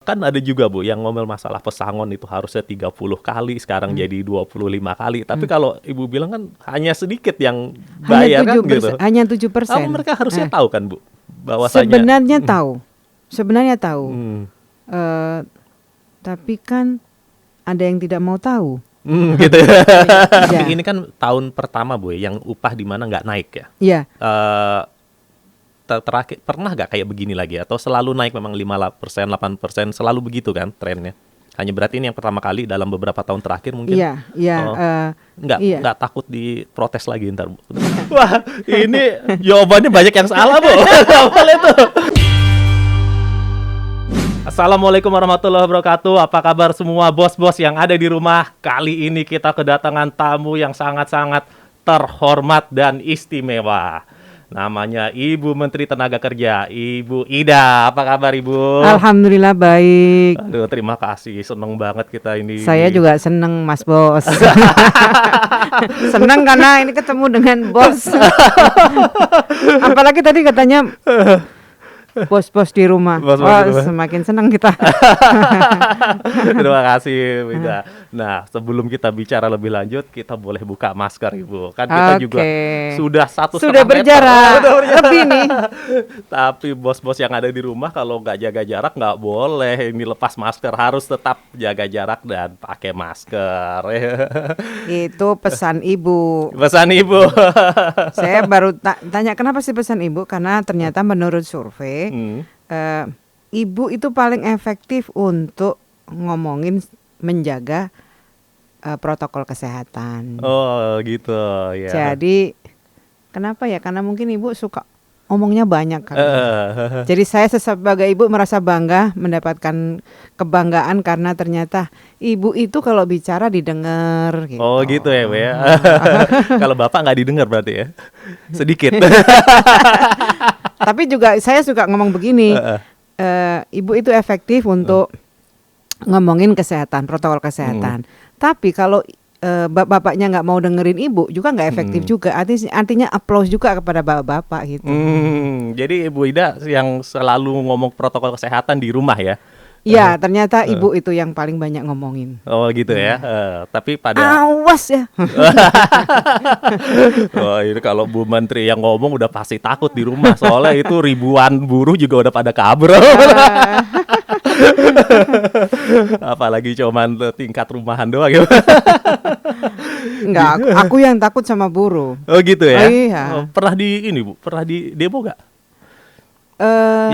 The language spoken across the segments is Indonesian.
Kan ada juga Bu yang ngomel masalah pesangon itu harusnya 30 kali, sekarang jadi 25 kali. Tapi kalau Ibu bilang kan hanya sedikit yang bayar kan gitu. Hanya Apa 7%. mereka harusnya tahu kan Bu? Bahwasanya Sebenarnya tahu. Sebenarnya tahu. Hmm. Tapi kan ada yang tidak mau tahu. Gitu ya. Tapi Ya. ini kan tahun pertama Bu yang upah di mana nggak naik ya. Iya. Terakhir pernah nggak kayak begini lagi atau selalu naik memang 5%, 8% selalu begitu kan trennya? Hanya berarti ini yang pertama kali dalam beberapa tahun terakhir mungkin. Iya, iya. Nggak takut diprotes lagi ntar Bu. Wah, ini jawabannya banyak yang salah Bu. Nggak boleh tuh. Assalamualaikum warahmatullahi wabarakatuh. Apa kabar semua bos-bos yang ada di rumah? Kali ini kita kedatangan tamu yang sangat-sangat terhormat dan istimewa. Namanya Ibu Menteri Tenaga Kerja, Ibu Ida. Apa kabar Ibu? Alhamdulillah baik. Aduh, terima kasih. Seneng banget kita ini. Saya juga seneng Mas Bos. Seneng karena ini ketemu dengan bos. Apalagi tadi katanya bos-bos di rumah. Semakin senang kita. Terima kasih Bu Ida. Nah, sebelum kita bicara lebih lanjut, kita boleh buka masker Ibu. Kan kita juga sudah 1,5 berjarak. meter. Lebih nih. Tapi bos-bos yang ada di rumah kalau nggak jaga jarak nggak boleh ini lepas masker, harus tetap jaga jarak dan pakai masker. Itu pesan ibu. Pesan Ibu. Saya baru tanya kenapa sih pesan ibu, karena ternyata menurut survei ibu itu paling efektif untuk ngomongin menjaga protokol kesehatan. Oh gitu ya. Jadi kenapa ya? Karena mungkin ibu suka ngomongnya banyak kali. Jadi saya sebagai ibu merasa bangga mendapatkan kebanggaan karena ternyata ibu itu kalau bicara didengar. Gitu. Oh gitu ya Bu ya. Kalau bapak nggak didengar berarti ya? Sedikit. Tapi juga saya suka ngomong begini. Ibu itu efektif untuk ngomongin kesehatan, protokol kesehatan. Tapi kalau bapaknya nggak mau dengerin ibu juga nggak efektif juga. Artinya applause juga kepada bapak-bapak gitu. Jadi Ibu Ida yang selalu ngomong protokol kesehatan di rumah ya? Iya, ternyata ibu itu yang paling banyak ngomongin. Oh gitu ya. Tapi pada awas ya. oh, ini kalau Bu Menteri yang ngomong udah pasti takut di rumah, soalnya itu ribuan buruh juga udah pada kabur. Apalagi cuman tingkat rumahan doang gitu. Enggak, aku yang takut sama buruh. Oh gitu ya. Iya. Pernah di ini Bu, pernah di demo gak?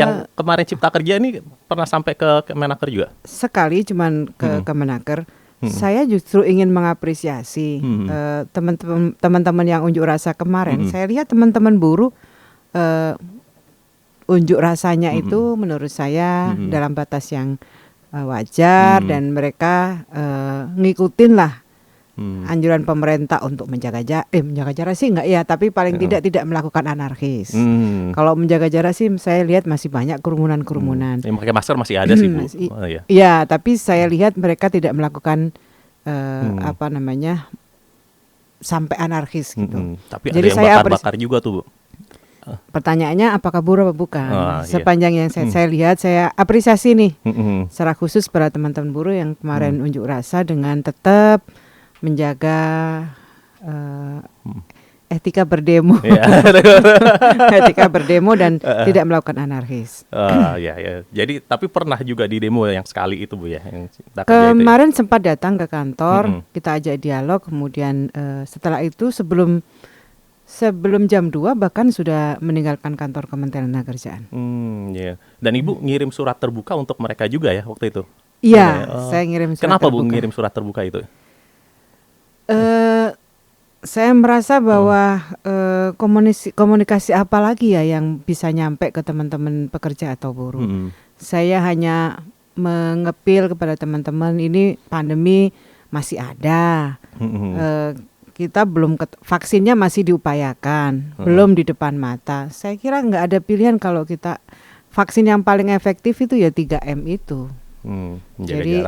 Yang kemarin Cipta Kerja ini pernah sampai ke Kemenaker juga? Sekali cuman ke Kemenaker. Saya justru ingin mengapresiasi teman-teman yang unjuk rasa kemarin. Saya lihat teman-teman buruh unjuk rasanya itu menurut saya dalam batas yang wajar dan mereka ngikutin lah anjuran pemerintah untuk menjaga jarak sih enggak ya, tapi paling tidak melakukan anarkis. Kalau menjaga jarak sih saya lihat masih banyak kerumunan. Yang pakai masker masih ada sih Bu. Iya, tapi saya lihat mereka tidak melakukan sampai anarkis gitu. Tapi jadi ada yang bakar-bakar juga tuh Bu. Pertanyaannya apakah buruh atau bukan? Sepanjang yang saya lihat, saya apresiasi nih secara khusus para teman-teman buruh yang kemarin unjuk rasa dengan tetap menjaga etika berdemo, etika berdemo dan tidak melakukan anarkis. Ya. Jadi tapi pernah juga di demo yang sekali itu Bu ya? Yang kemarin itu ya? Sempat datang ke kantor, kita ajak dialog, kemudian setelah itu sebelum jam 2 bahkan sudah meninggalkan kantor Kementerian Tenagakerjaan. Dan Ibu ngirim surat terbuka untuk mereka juga ya waktu itu? Iya, saya ngirim surat Kenapa terbuka. Bu ngirim surat terbuka itu? Saya merasa bahwa komunikasi apa lagi ya yang bisa nyampe ke teman-teman pekerja atau buruh. Saya hanya mengepil kepada teman-teman, ini pandemi masih ada. Kita belum vaksinnya masih diupayakan, belum di depan mata. Saya kira nggak ada pilihan kalau kita vaksin yang paling efektif itu ya 3M itu. Jadi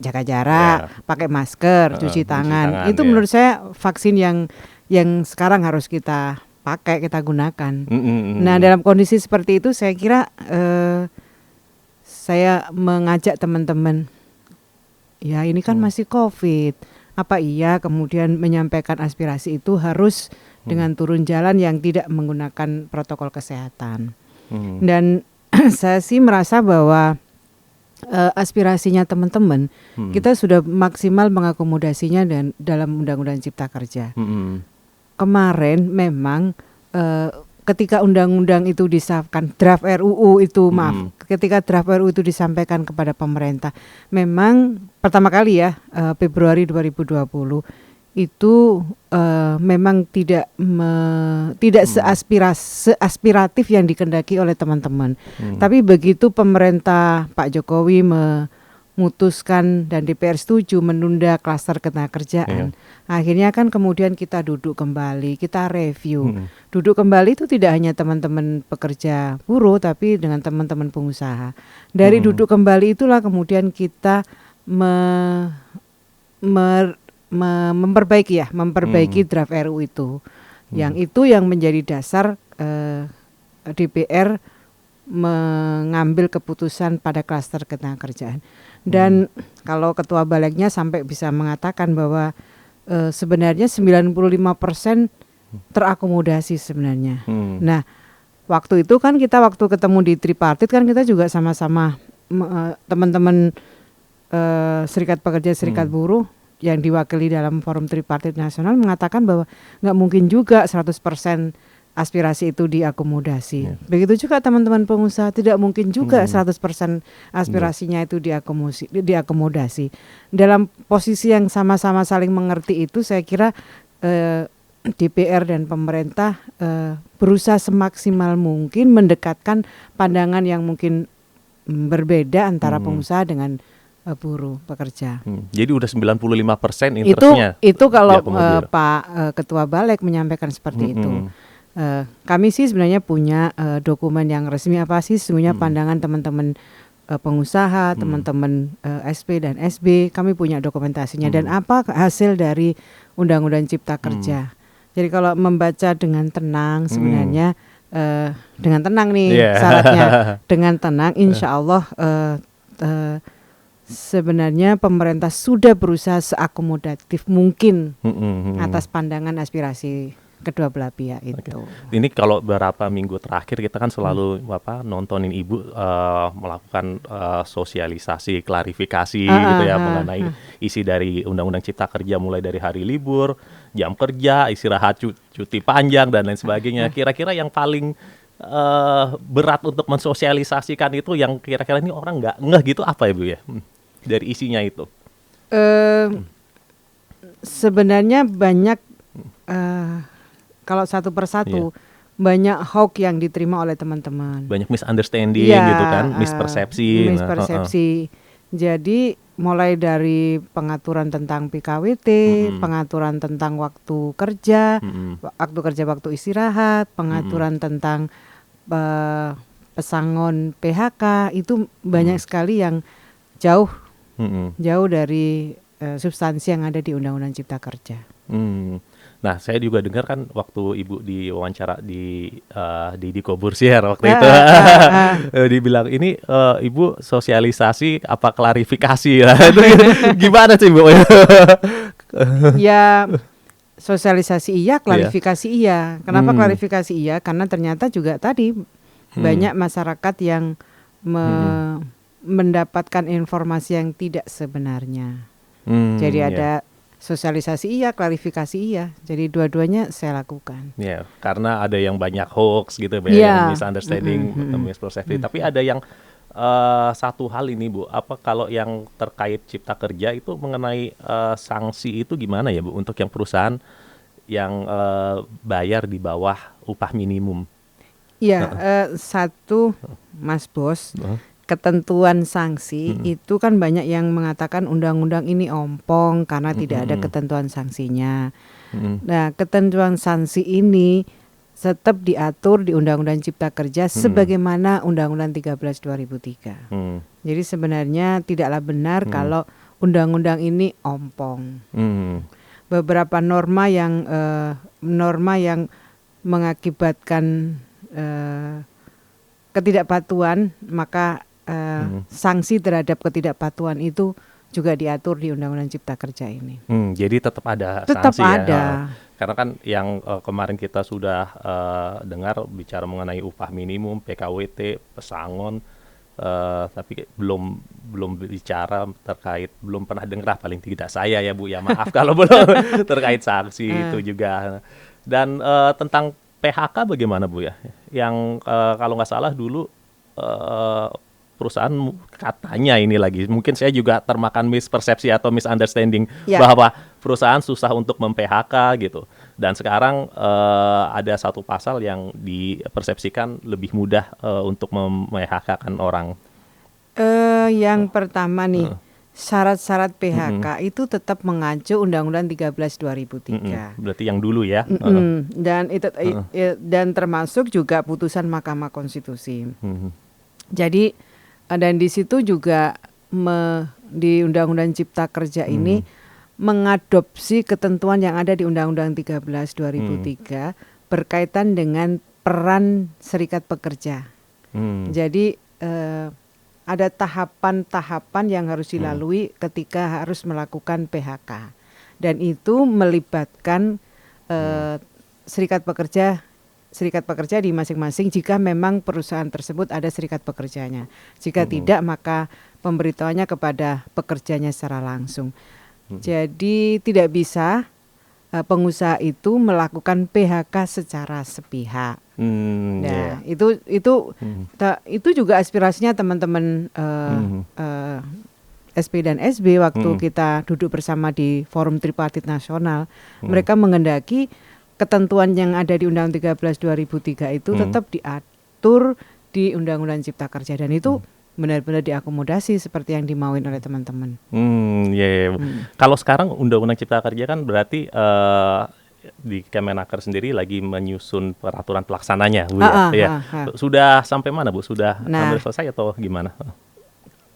jaga jarak, pakai masker, cuci tangan. Itu menurut saya vaksin yang sekarang harus kita pakai, kita gunakan. Nah dalam kondisi seperti itu saya kira saya mengajak teman-teman, ya ini kan masih COVID, apa iya kemudian menyampaikan aspirasi itu harus dengan turun jalan yang tidak menggunakan protokol kesehatan. Dan saya sih merasa bahwa aspirasinya teman-teman kita sudah maksimal mengakomodasinya dan dalam Undang-Undang Cipta Kerja. Kemarin memang ketika undang-undang itu disahkan, draft RUU itu ketika draft RUU itu disampaikan kepada pemerintah, memang pertama kali ya Februari 2020 itu memang tidak seaspiratif yang dikehendaki oleh teman-teman. Tapi begitu pemerintah Pak Jokowi memutuskan dan DPR setuju menunda klaster ketenagakerjaan, akhirnya kan kemudian kita duduk kembali, kita review. Duduk kembali itu tidak hanya teman-teman pekerja buruh, tapi dengan teman-teman pengusaha. Dari duduk kembali itulah kemudian kita memperbaiki draft RUU itu. Yang itu yang menjadi dasar DPR mengambil keputusan pada klaster ketenagakerjaan. Dan kalau ketua balegnya sampai bisa mengatakan bahwa sebenarnya 95% terakomodasi sebenarnya. Nah, waktu itu kan kita ketemu di tripartit kan kita juga sama-sama teman-teman serikat pekerja, serikat buruh yang diwakili dalam forum tripartit nasional mengatakan bahwa nggak mungkin juga 100% aspirasi itu diakomodasi. Begitu juga teman-teman pengusaha, tidak mungkin juga 100% aspirasinya itu diakomodasi. Dalam posisi yang sama-sama saling mengerti itu, saya kira DPR dan pemerintah berusaha semaksimal mungkin mendekatkan pandangan yang mungkin berbeda antara pengusaha dengan buruh pekerja. Jadi udah 95% interestnya. Itu kalau Pak Ketua Baleg menyampaikan seperti itu. Kami sih sebenarnya punya dokumen yang resmi apa sih sesungguhnya pandangan teman-teman pengusaha, teman-teman SP dan SB. Kami punya dokumentasinya dan apa hasil dari Undang-Undang Cipta Kerja. Jadi kalau membaca dengan tenang sebenarnya dengan tenang nih syaratnya. Dengan tenang insya Allah sebenarnya pemerintah sudah berusaha seakomodatif mungkin atas pandangan aspirasi kedua belah pihak itu. Ini kalau beberapa minggu terakhir kita kan selalu nontonin Ibu melakukan sosialisasi, klarifikasi gitu ya mengenai isi dari Undang-Undang Cipta Kerja mulai dari hari libur, jam kerja, istirahat, cuti panjang dan lain sebagainya. Kira-kira yang paling berat untuk mensosialisasikan itu yang kira-kira ini orang nggak ngeh gitu apa ya Bu ya? Dari isinya itu. Sebenarnya banyak kalau satu persatu banyak hoax yang diterima oleh teman-teman. Banyak misunderstanding gitu kan, mispersepsi. Jadi mulai dari pengaturan tentang PKWT, pengaturan tentang waktu kerja, waktu istirahat, pengaturan tentang pesangon PHK itu banyak sekali yang jauh dari substansi yang ada di Undang-Undang Cipta Kerja. Nah, saya juga dengar kan waktu Ibu diwawancara di Kobusier waktu itu, dibilang ini Ibu sosialisasi apa klarifikasi lah. Itu gimana sih Bu? Ya sosialisasi iya, klarifikasi iya. Kenapa klarifikasi iya? Karena ternyata juga tadi banyak masyarakat yang mendapatkan informasi yang tidak sebenarnya. Jadi ada sosialisasi iya, klarifikasi iya. Jadi dua-duanya saya lakukan. Ya, karena ada yang banyak hoax gitu, banyak misunderstanding, mispersepsi. Tapi ada yang satu hal ini Bu, apa kalau yang terkait Cipta Kerja itu mengenai sanksi itu gimana ya Bu untuk yang perusahaan yang bayar di bawah upah minimum? Iya, satu Mas Bos. Ketentuan sanksi itu kan banyak yang mengatakan undang-undang ini ompong karena tidak ada ketentuan sanksinya. Nah, ketentuan sanksi ini tetap diatur di Undang-Undang Cipta Kerja sebagaimana Undang-Undang 13 2003. Jadi sebenarnya tidaklah benar kalau undang-undang ini ompong. Beberapa norma yang mengakibatkan ketidakpatuhan maka sanksi terhadap ketidakpatuhan itu juga diatur di Undang-Undang Cipta Kerja ini. Jadi tetap ada Tetap sanksi ada. ya. Karena kan yang kemarin kita sudah dengar bicara mengenai upah minimum, PKWT, pesangon, tapi belum bicara terkait, belum pernah dengar paling tidak saya ya Bu ya, maaf kalau belum terkait sanksi itu juga. Dan tentang PHK bagaimana Bu ya? Yang kalau nggak salah dulu perusahaan katanya ini lagi, mungkin saya juga termakan mispersepsi atau misunderstanding bahwa perusahaan susah untuk mem-PHK gitu. Dan sekarang ada satu pasal yang dipersepsikan lebih mudah untuk mem-PHK-kan orang. Yang pertama nih, syarat-syarat PHK itu tetap mengacu Undang-Undang 13 2003. Berarti yang dulu ya. Dan itu dan termasuk juga putusan Mahkamah Konstitusi. Jadi dan di situ juga di Undang-Undang Cipta Kerja ini mengadopsi ketentuan yang ada di Undang-Undang 13 2003 berkaitan dengan peran serikat pekerja. Jadi ada tahapan-tahapan yang harus dilalui ketika harus melakukan PHK. Dan itu melibatkan serikat pekerja di masing-masing jika memang perusahaan tersebut ada serikat pekerjanya. Jika tidak, maka pemberitahuannya kepada pekerjanya secara langsung. Jadi tidak bisa pengusaha itu melakukan PHK secara sepihak. Nah, itu juga aspirasinya teman-teman SP dan SB waktu kita duduk bersama di Forum Tripartit Nasional. Mereka menghendaki ketentuan yang ada di Undang-Undang 13 2003 itu tetap diatur di Undang-Undang Cipta Kerja, dan itu benar-benar diakomodasi seperti yang dimauin oleh teman-teman. Kalau sekarang Undang-Undang Cipta Kerja kan berarti di Kemenaker sendiri lagi menyusun peraturan pelaksananya, Bu ya. Sudah sampai mana Bu? Sudah hampir selesai atau gimana?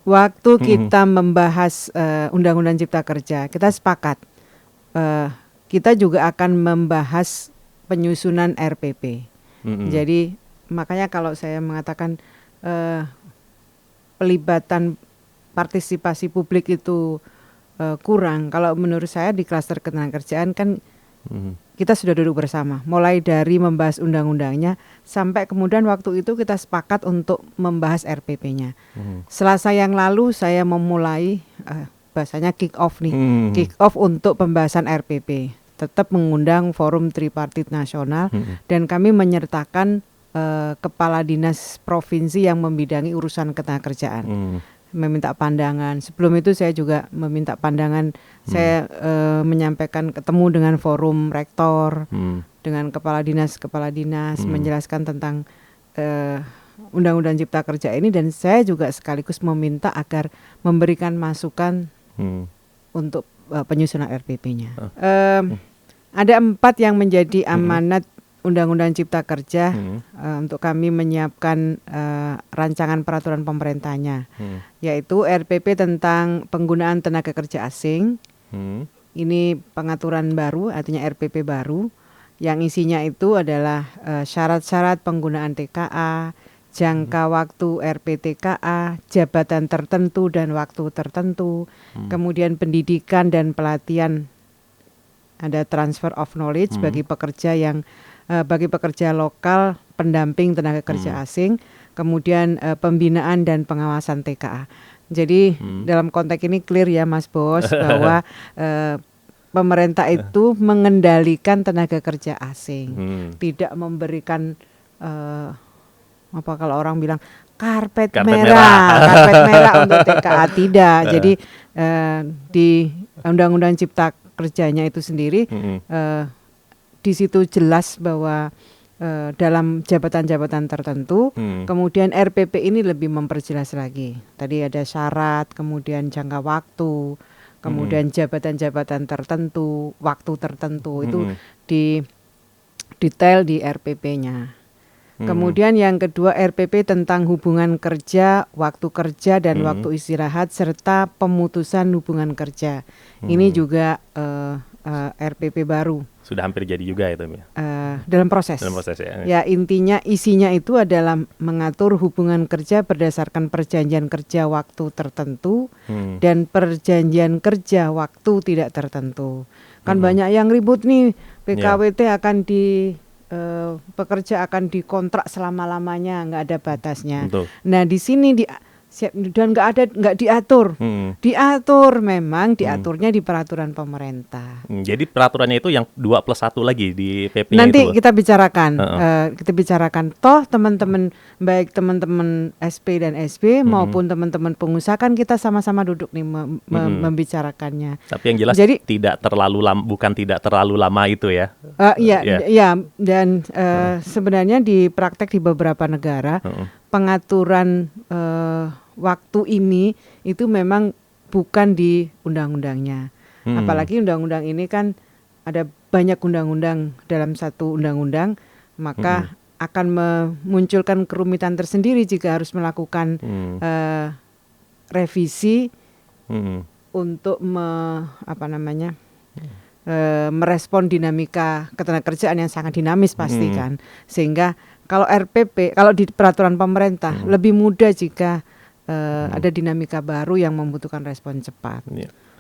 Waktu kita membahas Undang-Undang Cipta Kerja, kita sepakat kita juga akan membahas penyusunan RPP. Jadi makanya kalau saya mengatakan pelibatan partisipasi publik itu kurang, kalau menurut saya di klaster ketenagakerjaan kan kita sudah duduk bersama, mulai dari membahas undang-undangnya sampai kemudian waktu itu kita sepakat untuk membahas RPP-nya. Selasa yang lalu saya memulai bahasanya kick off nih, kick off untuk pembahasan RPP. Tetap mengundang Forum Tripartit Nasional dan kami menyertakan kepala dinas provinsi yang membidangi urusan ketenagakerjaan. Meminta pandangan. Sebelum itu saya juga meminta pandangan. Saya menyampaikan, ketemu dengan forum rektor, dengan kepala dinas menjelaskan tentang Undang-Undang Cipta Kerja ini, dan saya juga sekaligus meminta agar memberikan masukan untuk penyusunan RPP-nya. Ada 4 yang menjadi amanat Undang-Undang Cipta Kerja untuk kami menyiapkan rancangan peraturan pemerintahnya, yaitu RPP tentang penggunaan tenaga kerja asing. Ini pengaturan baru, artinya RPP baru, yang isinya itu adalah syarat-syarat penggunaan TKA, jangka waktu RPTKA, jabatan tertentu dan waktu tertentu, kemudian pendidikan dan pelatihan, ada transfer of knowledge bagi pekerja yang bagi pekerja lokal pendamping tenaga kerja asing, kemudian pembinaan dan pengawasan TKA. Jadi dalam konteks ini clear ya Mas Bos bahwa pemerintah itu mengendalikan tenaga kerja asing, tidak memberikan apa kalau orang bilang karpet merah untuk TKA, tidak. Jadi di Undang-Undang Cipta Kerjanya itu sendiri di situ jelas bahwa dalam jabatan-jabatan tertentu, kemudian RPP ini lebih memperjelas lagi. Tadi ada syarat, kemudian jangka waktu, kemudian jabatan-jabatan tertentu, waktu tertentu, itu di detail di RPP-nya. Kemudian yang kedua, RPP tentang hubungan kerja, waktu kerja dan waktu istirahat serta pemutusan hubungan kerja. Ini juga RPP baru. Sudah hampir jadi juga itu. Dalam proses. Dalam proses ya. Ya, intinya isinya itu adalah mengatur hubungan kerja berdasarkan perjanjian kerja waktu tertentu dan perjanjian kerja waktu tidak tertentu. Kan banyak yang ribut nih, PKWT akan pekerja akan dikontrak selama-lamanya, nggak ada batasnya. Betul. Nah, di sini dan nggak diatur. Diatur memang diaturnya di peraturan pemerintah. Jadi peraturannya itu yang 2+1 lagi di PP-nya Nanti itu. kita bicarakan. Toh teman-teman, baik teman-teman SP dan SB maupun teman-teman pengusaha, kan kita sama-sama duduk nih membicarakannya. Tapi yang jelas Jadi, tidak terlalu lama itu ya. Iya, dan sebenarnya di praktek di beberapa negara pengaturan waktu ini itu memang bukan di undang-undangnya. Apalagi undang-undang ini kan ada banyak undang-undang dalam satu undang-undang, maka akan memunculkan kerumitan tersendiri jika harus melakukan revisi untuk merespon dinamika ketenagakerjaan yang sangat dinamis pasti kan. Sehingga kalau RPP, kalau di peraturan pemerintah lebih mudah jika ada dinamika baru yang membutuhkan respon cepat.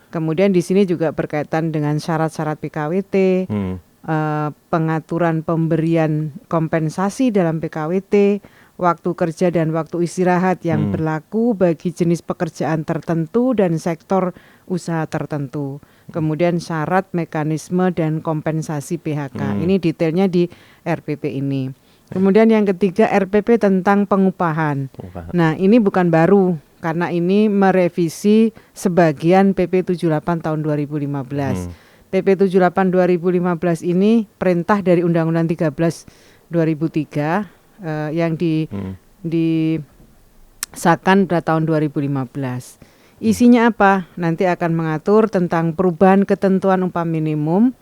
Kemudian di sini juga berkaitan dengan syarat-syarat PKWT, pengaturan pemberian kompensasi dalam PKWT, waktu kerja dan waktu istirahat yang berlaku bagi jenis pekerjaan tertentu dan sektor usaha tertentu. Kemudian syarat, mekanisme dan kompensasi PHK. Ini detailnya di RPP ini. Kemudian yang ketiga RPP tentang pengupahan. Nah, ini bukan baru karena ini merevisi sebagian PP 78 tahun 2015. PP 78 2015 ini perintah dari Undang-Undang 13 2003 yang disahkan pada tahun 2015. Isinya apa? Nanti akan mengatur tentang perubahan ketentuan upah minimum,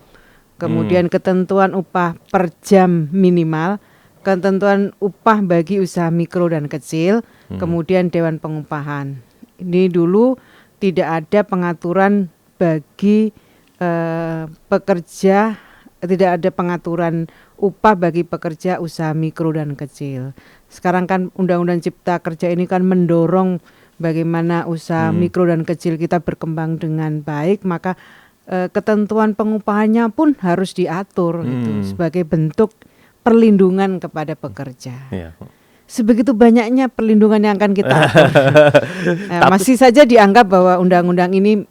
kemudian ketentuan upah per jam minimal, ketentuan upah bagi usaha mikro dan kecil, kemudian Dewan Pengupahan. Ini dulu tidak ada pengaturan bagi pekerja, tidak ada pengaturan upah bagi pekerja usaha mikro dan kecil. Sekarang kan Undang-Undang Cipta Kerja ini kan mendorong bagaimana usaha mikro dan kecil kita berkembang dengan baik, maka ketentuan pengupahannya pun harus diatur gitu, sebagai bentuk perlindungan kepada pekerja. Sebegitu banyaknya perlindungan yang akan kita atur. Masih saja dianggap bahwa undang-undang ini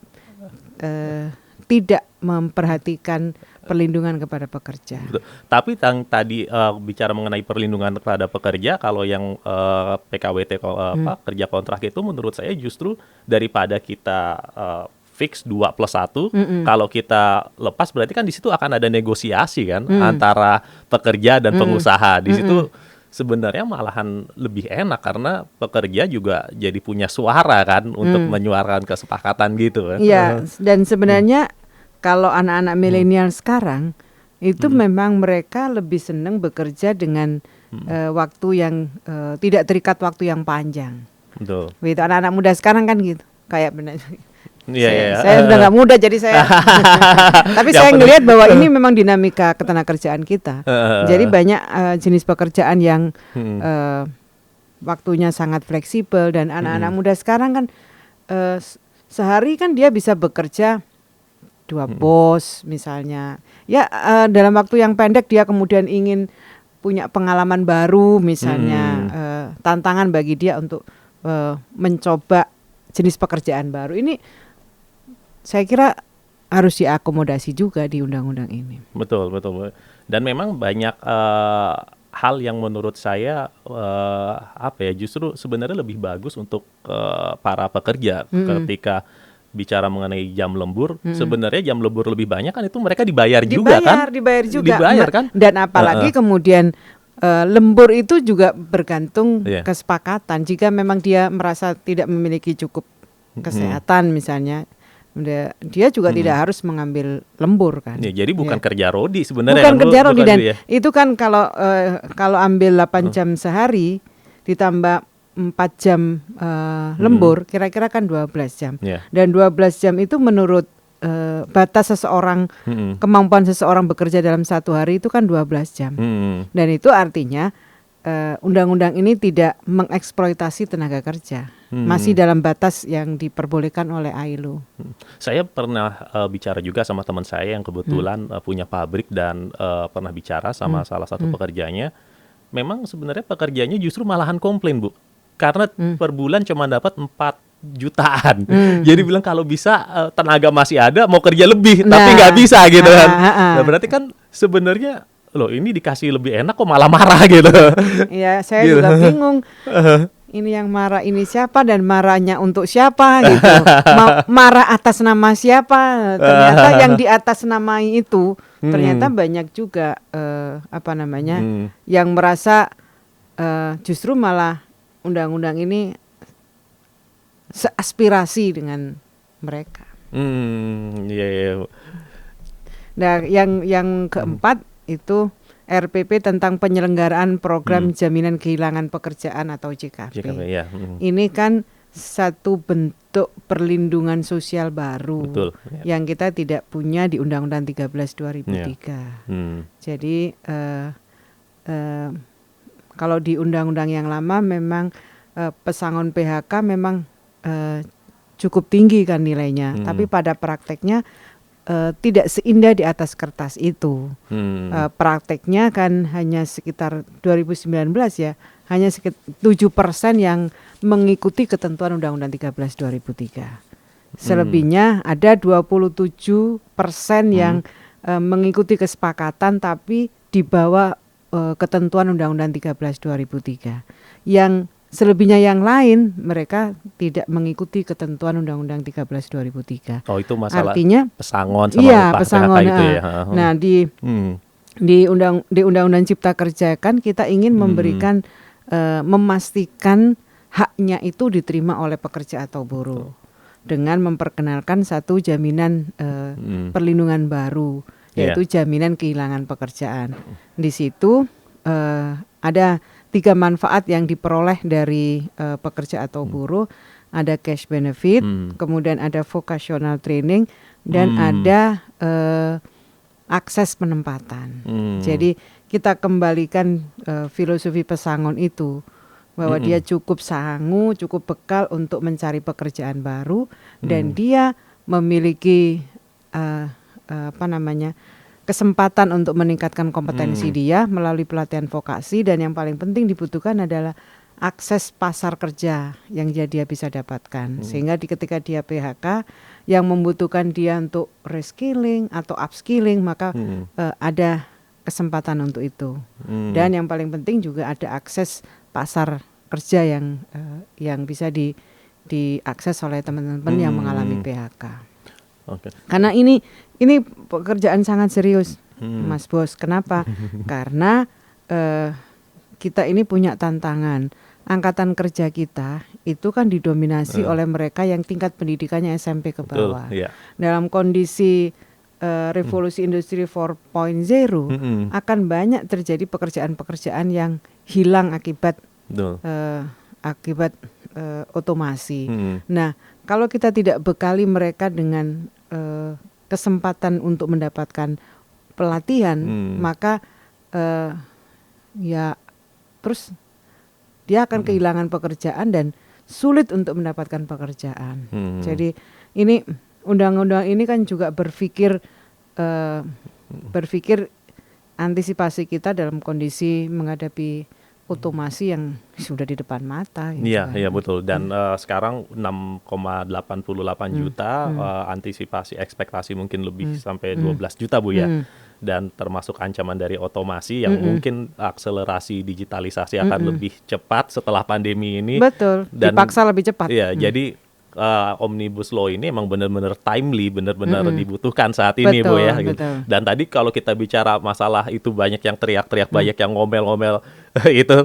tidak memperhatikan perlindungan kepada pekerja. Betul. Tapi tadi bicara mengenai perlindungan kepada pekerja, kalau yang PKWT kerja kontrak itu menurut saya justru daripada kita fix 2+1, kalau kita lepas berarti kan di situ akan ada negosiasi kan antara pekerja dan pengusaha. Di situ sebenarnya malahan lebih enak karena pekerja juga jadi punya suara kan untuk menyuarakan kesepakatan gitu kan. Iya, dan sebenarnya kalau anak-anak milenial sekarang itu memang mereka lebih senang bekerja dengan waktu yang tidak terikat waktu yang panjang. Betul. Begitu anak-anak muda sekarang kan gitu, kayak benar. Saya sudah nggak muda jadi saya. Tapi saya ngelihat bahwa ini memang dinamika ketenagakerjaan kita. Jadi banyak jenis pekerjaan yang waktunya sangat fleksibel dan anak-anak muda sekarang kan sehari kan dia bisa bekerja 2 bos misalnya. Ya dalam waktu yang pendek dia kemudian ingin punya pengalaman baru misalnya, tantangan bagi dia untuk mencoba jenis pekerjaan baru. Ini saya kira harus diakomodasi juga di undang-undang ini. Betul. Dan memang banyak hal yang menurut saya justru sebenarnya lebih bagus untuk para pekerja ketika bicara mengenai jam lembur. Sebenarnya jam lembur lebih banyak kan itu mereka dibayar juga kan? Dibayar kan? Dan apalagi kemudian lembur itu juga bergantung kesepakatan. Jika memang dia merasa tidak memiliki cukup kesehatan misalnya, dia juga tidak harus mengambil lembur kan. Jadi bukan kerja rodi sebenarnya. Bukan kerja rodi dan itu kan kalau ambil 8 jam sehari ditambah 4 jam lembur, kira-kira kan 12 jam. Dan 12 jam itu menurut batas seseorang, kemampuan seseorang bekerja dalam satu hari itu kan 12 jam. Dan itu artinya undang-undang ini tidak mengeksploitasi tenaga kerja, masih dalam batas yang diperbolehkan oleh ILO. Saya pernah bicara juga sama teman saya yang kebetulan punya pabrik dan pernah bicara sama salah satu pekerjanya. Memang sebenarnya pekerjanya justru malahan komplain, Bu, karena per bulan cuma dapat 4 jutaan. Jadi bilang kalau bisa tenaga masih ada, mau kerja lebih, tapi nggak bisa gitu kan. Nah, berarti kan sebenarnya loh ini dikasih lebih enak kok malah marah gitu. Ya, saya juga bingung. Ini yang marah ini siapa dan marahnya untuk siapa gitu. Marah atas nama siapa? Ternyata yang di atas nama itu ternyata banyak juga yang merasa justru malah undang-undang ini seaspirasi dengan mereka. Yeah. Nah, yang keempat itu RPP tentang penyelenggaraan program jaminan kehilangan pekerjaan atau JKP. Ya. Ini kan satu bentuk perlindungan sosial baru. Betul, ya. Yang kita tidak punya di Undang-Undang 13 2003. Jadi kalau di undang-undang yang lama memang pesangon PHK memang cukup tinggi kan nilainya, tapi pada prakteknya tidak seindah di atas kertas itu. Prakteknya kan hanya sekitar 2019 ya, hanya sekitar 7% yang mengikuti ketentuan Undang-Undang 13 2003. Selebihnya ada 27% yang mengikuti kesepakatan tapi di bawah ketentuan Undang-Undang 13 2003. Yang selebihnya yang lain mereka tidak mengikuti ketentuan Undang-Undang 13 2003. Oh, itu masalah artinya pesangon sama iya, pesangon itu ya. Nah, di Undang-Undang Cipta Kerja kan kita ingin memberikan memastikan haknya itu diterima oleh pekerja atau buruh dengan memperkenalkan satu jaminan perlindungan baru, yaitu jaminan kehilangan pekerjaan. Di situ ada 3 manfaat yang diperoleh dari pekerja atau buruh. Ada cash benefit, kemudian ada vocational training, dan ada akses penempatan. Jadi kita kembalikan filosofi pesangon itu, bahwa dia cukup sangu, cukup bekal untuk mencari pekerjaan baru, dan dia memiliki kesempatan untuk meningkatkan kompetensi dia melalui pelatihan vokasi, dan yang paling penting dibutuhkan adalah akses pasar kerja yang dia bisa dapatkan. Sehingga ketika dia PHK yang membutuhkan dia untuk reskilling atau upskilling, maka ada kesempatan untuk itu. Dan yang paling penting juga ada akses pasar kerja yang bisa diakses oleh teman-teman yang mengalami PHK. Karena ini pekerjaan sangat serius, Mas Bos. Kenapa? Karena kita ini punya tantangan. Angkatan kerja kita itu kan didominasi oleh mereka yang tingkat pendidikannya SMP ke bawah. Dalam kondisi revolusi industri 4.0 akan banyak terjadi pekerjaan-pekerjaan yang hilang akibat otomasi. Nah, kalau kita tidak bekali mereka dengan kesempatan untuk mendapatkan pelatihan, maka terus dia akan kehilangan pekerjaan dan sulit untuk mendapatkan pekerjaan. Jadi ini undang-undang ini kan juga berpikir antisipasi kita dalam kondisi menghadapi otomasi yang sudah di depan mata. Iya, iya betul. Dan sekarang 6,88 juta, antisipasi ekspektasi mungkin lebih sampai 12 juta Bu ya. Dan termasuk ancaman dari otomasi yang mungkin akselerasi digitalisasi akan lebih cepat setelah pandemi ini. Betul, dan dipaksa lebih cepat. Iya, jadi Omnibus Law ini emang benar-benar timely, benar-benar dibutuhkan saat ini, Bu ya. Gitu. Dan tadi kalau kita bicara masalah itu banyak yang teriak-teriak, banyak yang ngomel-ngomel itu,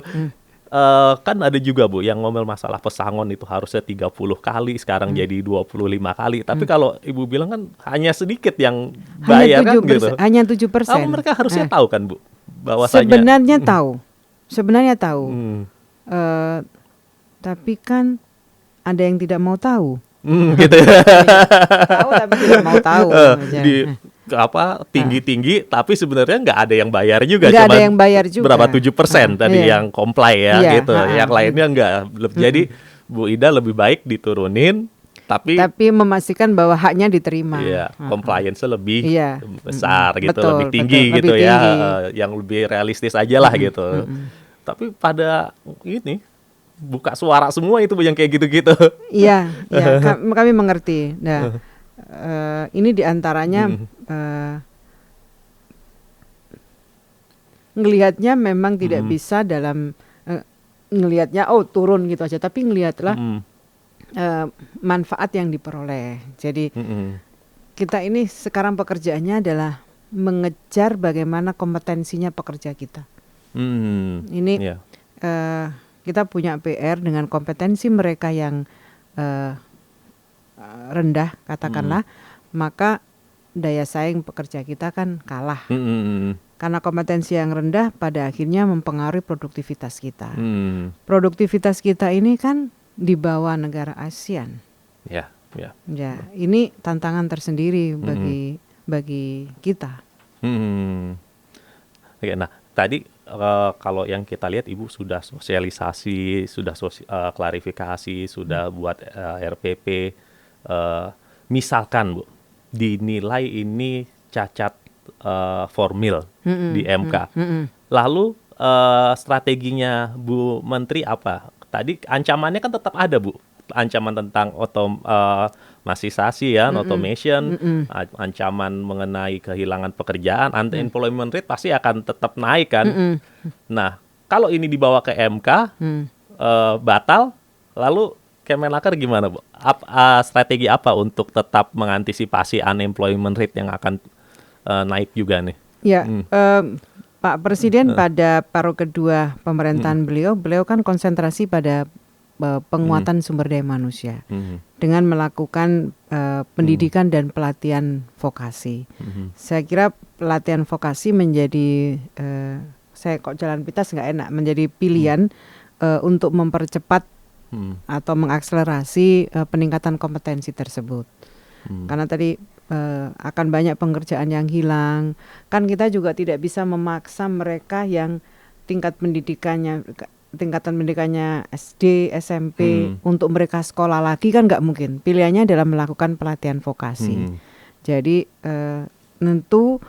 kan ada juga Bu yang ngomel masalah pesangon itu harusnya 30 kali, sekarang jadi 25 kali. Tapi kalau Ibu bilang kan hanya sedikit yang bayar kan gitu. Hanya 7%. Mereka harusnya tahu kan Bu, bahwasanya Sebenarnya tahu. Tapi kan ada yang tidak mau tahu. Gitu. Tahu tapi tidak mau tahu. Di tinggi-tinggi, tapi sebenarnya nggak ada yang bayar juga, Nggak ada cuman yang bayar juga. berapa 7% tadi Iya. yang comply ya, Iya, gitu. Yang lainnya nggak. Jadi Bu Ida lebih baik diturunin, tapi memastikan bahwa haknya diterima. iya, compliance-nya lebih Iya. besar gitu, Betul, lebih tinggi betul, gitu lebih ya, tinggi. yang lebih realistis aja lah gitu. Tapi pada ini buka suara semua itu Bu, yang kayak gitu-gitu. Iya, iya, kami mengerti. Nah, ini diantaranya ngelihatnya memang tidak bisa dalam ngelihatnya turun gitu aja, tapi ngelihatlah manfaat yang diperoleh. Jadi kita ini sekarang pekerjaannya adalah mengejar bagaimana kompetensinya pekerja kita. Ini kita punya PR dengan kompetensi mereka yang rendah, katakanlah, maka daya saing pekerja kita kan kalah. Karena kompetensi yang rendah pada akhirnya mempengaruhi produktivitas kita. Produktivitas kita ini kan di bawah negara ASEAN. Ya, ini tantangan tersendiri bagi kita. Oke, nah tadi kalau yang kita lihat Ibu sudah sosialisasi, sudah klarifikasi, sudah buat RPP. Misalkan Bu, dinilai ini cacat formil di MK. Lalu strateginya Bu Menteri apa? Tadi ancamannya kan tetap ada Bu. Ancaman tentang otomatisasi ya, automation, ancaman mengenai kehilangan pekerjaan, unemployment rate pasti akan tetap naik kan. Nah, kalau ini dibawa ke MK, batal, lalu Kemenaker gimana Bu? Strategi apa untuk tetap mengantisipasi unemployment rate yang akan naik juga nih? Ya, Pak Presiden pada paruh kedua pemerintahan beliau kan konsentrasi pada penguatan sumber daya manusia dengan melakukan pendidikan dan pelatihan vokasi. Saya kira pelatihan vokasi menjadi saya kok jalan pintas nggak enak, menjadi pilihan untuk mempercepat atau mengakselerasi peningkatan kompetensi tersebut. Karena tadi akan banyak pekerjaan yang hilang. Kan kita juga tidak bisa memaksa mereka yang tingkatan pendidikannya SD, SMP untuk mereka sekolah lagi, kan nggak mungkin. Pilihannya adalah melakukan pelatihan vokasi. Jadi tentu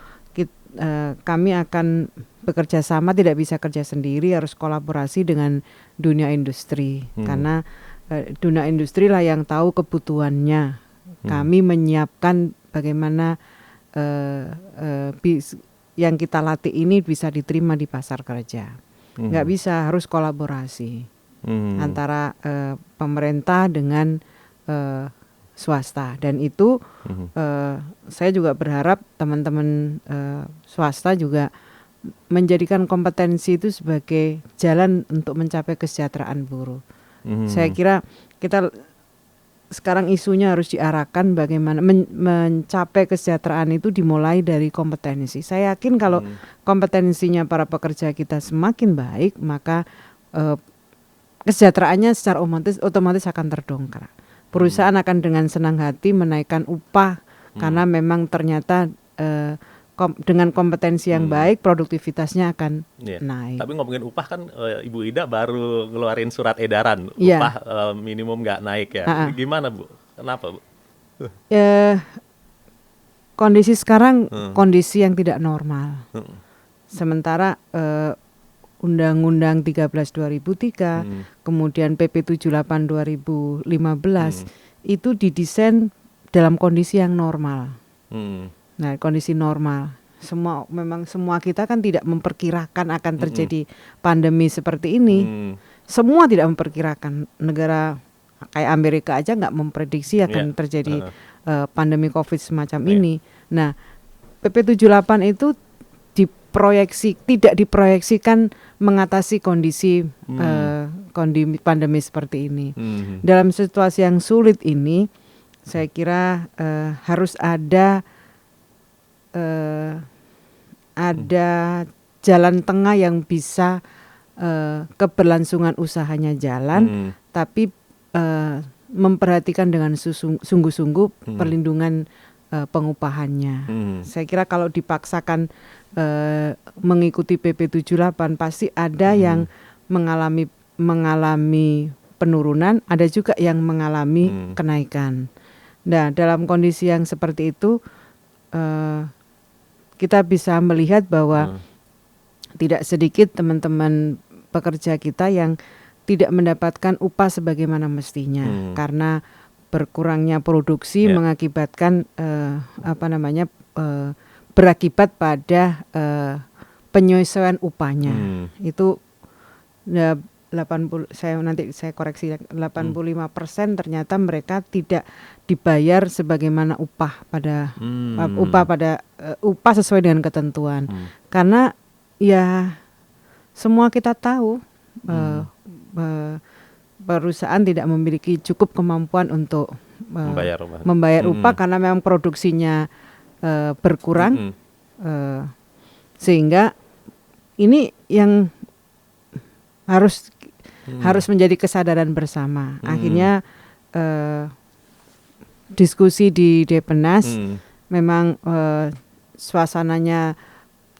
kami akan bekerja sama, tidak bisa kerja sendiri, harus kolaborasi dengan dunia industri. Karena dunia industri lah yang tahu kebutuhannya. Kami menyiapkan bagaimana yang kita latih ini bisa diterima di pasar kerja. Nggak bisa, harus kolaborasi antara pemerintah dengan swasta. Dan itu saya juga berharap teman-teman swasta juga menjadikan kompetensi itu sebagai jalan untuk mencapai kesejahteraan buruh. Saya kira kita sekarang isunya harus diarahkan bagaimana mencapai kesejahteraan itu dimulai dari kompetensi. Saya yakin kalau kompetensinya para pekerja kita semakin baik, maka kesejahteraannya secara otomatis akan terdongkrak. Perusahaan akan dengan senang hati menaikkan upah karena memang ternyata dengan kompetensi yang baik produktivitasnya akan naik. Tapi ngomongin upah kan Ibu Ida baru ngeluarin surat edaran upah minimum nggak naik ya. Gimana Bu? Kenapa Bu? Kondisi sekarang kondisi yang tidak normal. Sementara Undang-Undang 13 2003, kemudian PP 78 2015 itu didesain dalam kondisi yang normal. Nah, kondisi normal. Semua kita kan tidak memperkirakan akan terjadi pandemi seperti ini. Semua tidak memperkirakan. Negara kayak Amerika aja nggak memprediksi akan terjadi pandemi COVID semacam ini. Nah, PP 78 itu tidak diproyeksikan mengatasi kondisi pandemi seperti ini. Dalam situasi yang sulit ini, saya kira harus ada jalan tengah yang bisa keberlangsungan usahanya jalan, tapi memperhatikan dengan sungguh-sungguh perlindungan pengupahannya. Saya kira kalau dipaksakan mengikuti PP 78 pasti ada yang mengalami penurunan, ada juga yang mengalami kenaikan. Nah, dalam kondisi yang seperti itu kita bisa melihat bahwa tidak sedikit teman-teman pekerja kita yang tidak mendapatkan upah sebagaimana mestinya karena berkurangnya produksi mengakibatkan berakibat pada penyesuaian upahnya. Itu 80, saya koreksi 85% ternyata mereka tidak dibayar sebagaimana upah sesuai dengan ketentuan. Karena ya semua kita tahu perusahaan tidak memiliki cukup kemampuan untuk membayar upah karena memang produksinya berkurang, sehingga ini yang harus menjadi kesadaran bersama. Akhirnya diskusi di Depenas memang suasananya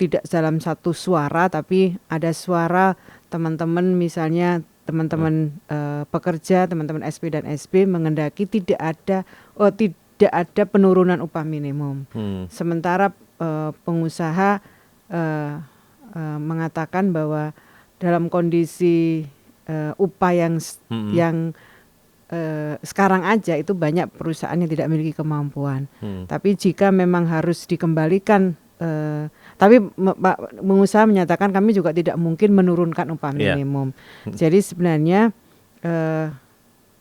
tidak dalam satu suara, tapi ada suara teman-teman, misalnya teman-teman pekerja, teman-teman SP dan SB mengendaki tidak ada penurunan upah minimum. Sementara pengusaha mengatakan bahwa dalam kondisi upah yang sekarang aja itu banyak perusahaan yang tidak memiliki kemampuan. Tapi jika memang harus dikembalikan, tapi pengusaha menyatakan kami juga tidak mungkin menurunkan upah minimum. Jadi sebenarnya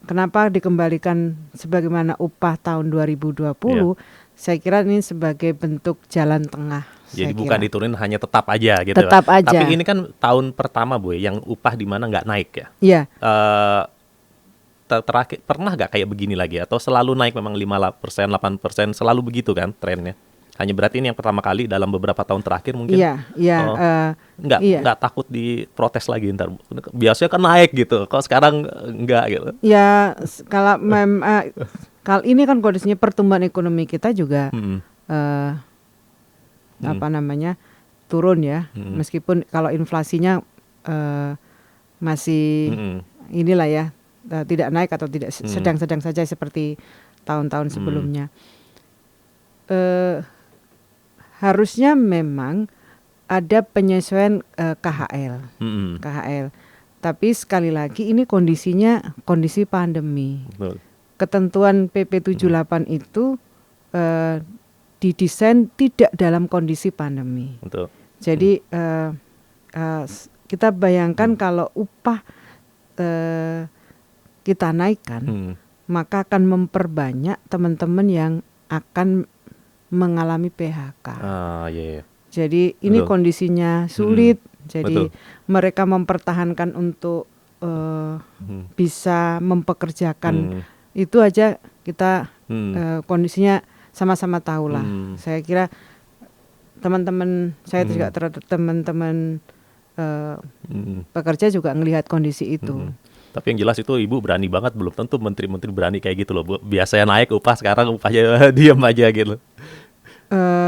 kenapa dikembalikan sebagaimana upah tahun 2020? Saya kira ini sebagai bentuk jalan tengah. Jadi bukan diturunin, hanya tetap aja gitu. Tetap aja. Tapi ini kan tahun pertama Bu, yang upah di mana nggak naik ya. Iya. Terakhir pernah nggak kayak begini lagi, atau selalu naik memang 5%, 8%, selalu begitu kan trennya? Hanya berarti ini yang pertama kali dalam beberapa tahun terakhir mungkin. Nggak takut diprotes lagi ntar. Biasanya kan naik gitu, kok sekarang nggak gitu. Ya kalau ini kan kondisinya pertumbuhan ekonomi kita juga turun ya. Meskipun kalau inflasinya masih inilah ya, tidak naik atau tidak sedang-sedang saja seperti tahun-tahun sebelumnya. Harusnya memang ada penyesuaian KHL. Tapi sekali lagi ini kondisinya kondisi pandemi. Betul. Ketentuan PP 78 itu didesain tidak dalam kondisi pandemi. Betul. Jadi kita bayangkan kalau upah kita naikkan, maka akan memperbanyak teman-teman yang akan mengalami PHK. Jadi ini kondisinya sulit. Jadi mereka mempertahankan untuk bisa mempekerjakan, itu aja kita kondisinya sama-sama tahu lah. Saya kira teman-teman saya juga teman-teman pekerja juga melihat kondisi itu. Tapi yang jelas itu Ibu berani banget, belum tentu menteri-menteri berani kayak gitu loh Bu. Biasanya naik upah, sekarang upahnya diam aja gitu.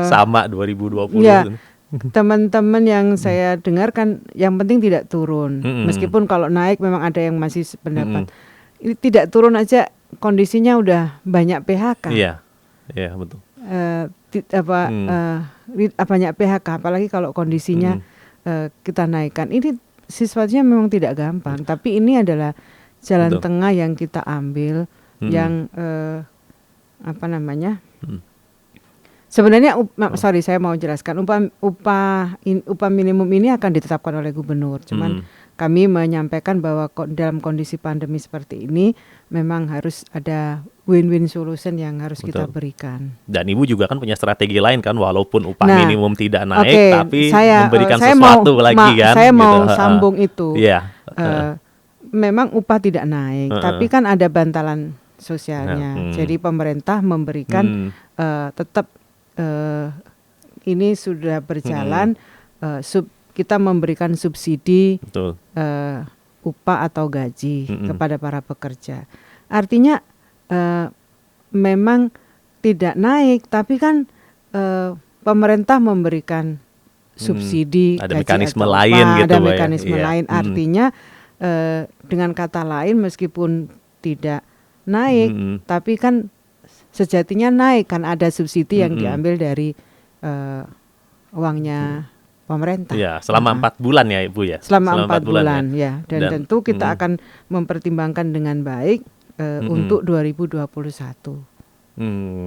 Sama 2020. Ya, teman-teman yang saya dengarkan yang penting tidak turun. Meskipun kalau naik memang ada yang masih sependapat. Ini tidak turun aja kondisinya udah banyak PHK. Iya, betul. Banyak PHK, apalagi kalau kondisinya kita naikkan. Ini sesuatunya memang tidak gampang, tapi ini adalah jalan tengah yang kita ambil, yang sebenarnya saya mau jelaskan, upah minimum ini akan ditetapkan oleh gubernur. Cuman kami menyampaikan bahwa dalam kondisi pandemi seperti ini memang harus ada win-win solution yang harus kita berikan. Dan Ibu juga kan punya strategi lain kan, walaupun upah minimum tidak naik, tapi memberikan sesuatu lagi kan. Saya mau sambung itu. Memang upah tidak naik, tapi kan ada bantalan sosialnya. Jadi pemerintah memberikan tetap ini sudah berjalan, kita memberikan subsidi upah atau gaji kepada para pekerja. Artinya memang tidak naik, tapi kan pemerintah memberikan subsidi, ada gaji mekanisme atau lain upah, gitu, ada Bu, ya. mekanisme Iya. lain. Artinya dengan kata lain, meskipun tidak naik, tapi kan sejatinya naik, kan ada subsidi yang diambil dari uangnya pemerintah. Iya, selama 4 bulan ya Ibu ya. Selama 4 bulan ya. ya. Dan tentu kita akan mempertimbangkan dengan baik untuk 2021.